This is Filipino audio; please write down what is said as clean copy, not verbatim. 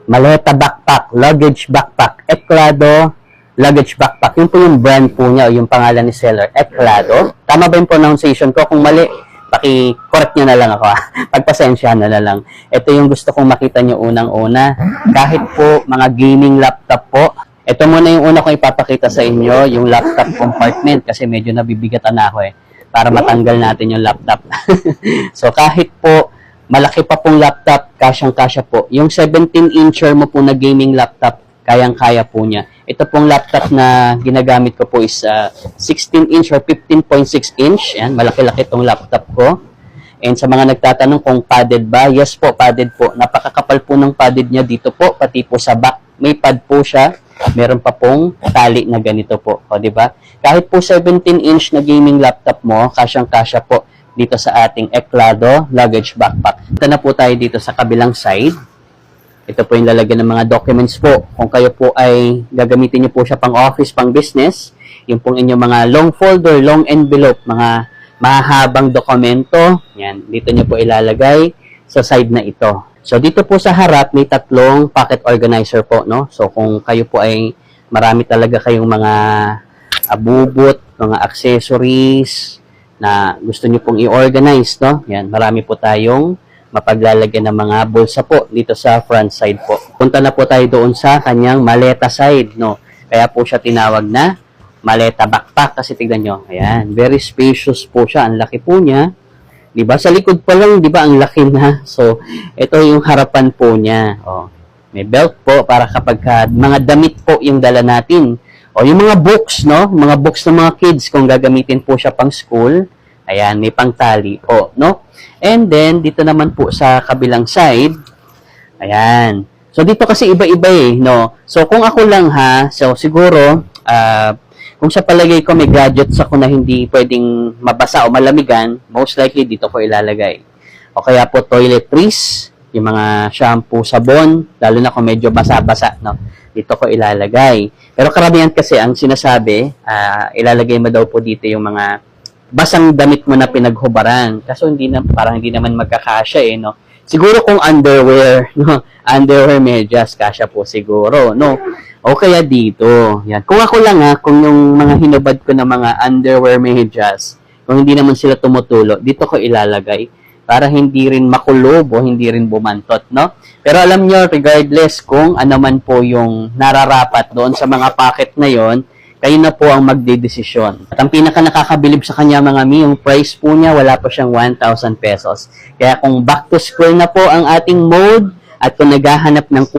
Maleta backpack, luggage backpack, Eclado luggage backpack. Yun po yung brand po niya o yung pangalan ni seller, Eclado. Tama ba yung pronunciation ko? Kung mali, paki-correct nyo na lang ako. Pagpasensyahan na lang. Ito yung gusto kong makita nyo unang-una. Kahit po mga gaming laptop po, ito muna yung una kong ipapakita sa inyo, yung laptop compartment kasi medyo nabibigatan na ako para matanggal natin yung laptop. So kahit po malaki pa pong laptop, kasyang-kasya po. Yung 17-incher mo po na gaming laptop, kayang-kaya po niya. Ito pong laptop na ginagamit ko po is 16-inch or 15.6 inch. Yan, malaki-laki itong laptop ko. And sa mga nagtatanong kung padded ba, yes po, padded po. Napakakapal po ng padded niya dito po, pati po sa back. May pad po siya. Meron pa pong tali na ganito po. O, diba? Kahit po 17-inch na gaming laptop mo, kasyang-kasya po dito sa ating Eclado luggage backpack. Ito na po tayo dito sa kabilang side. Ito po yung lalagyan ng mga documents po. Kung kayo po ay gagamitin niyo po siya pang office, pang business, yung pong inyong mga long folder, long envelope, mga mahabang dokumento, yan, dito niyo po ilalagay sa side na ito. So, dito po sa harap, may tatlong pocket organizer po, no? So, kung kayo po ay marami talaga kayong mga abubot, mga accessories na gusto niyo pong i-organize, no? Yan, marami po tayong mapaglalagyan ng mga bulsa po dito sa front side po. Punta na po tayo doon sa kanyang maleta side, no? Kaya po siya tinawag na maleta backpack kasi tignan nyo, ayan, very spacious po siya, ang laki po niya. Diba? Sa likod pa lang, diba, ang laki na. So, ito yung harapan po niya. Oh, may belt po para kapag mga damit po yung dala natin. O, yung mga books, no? Mga books ng mga kids, kung gagamitin po siya pang school, ayan, may pangtali po, no? And then, dito naman po sa kabilang side, ayan. So, dito kasi iba-iba no? So, kung ako lang so siguro, kung sa palagay ko may gadgets ako na hindi pwedeng mabasa o malamigan, most likely dito ko ilalagay. O kaya po toiletries, yung mga shampoo, sabon, lalo na kung medyo basa-basa, no? Dito ko ilalagay. Pero karamihan kasi ang sinasabi, ilalagay mo daw po dito yung mga basang damit mo na pinaghubaran. Kaso parang hindi naman magkakasya no? Siguro kung underwear, no? Underwear medyas, kasya po siguro, no? O kaya dito. Yan. Kung ako lang kung yung mga hinubad ko na mga underwear medyas, kung hindi naman sila tumutulo, dito ko ilalagay para hindi rin makulob o hindi rin bumantot, no? Pero alam nyo, regardless kung ano man po yung nararapat doon sa mga packet na yon, kayo na po ang magdedesisyon. At ang pinaka nakakabilib sa kanya mga mi, yung price po niya, wala pa siyang 1,000 pesos. Kaya kung back to school na po ang ating mode, at kung naghahanap ng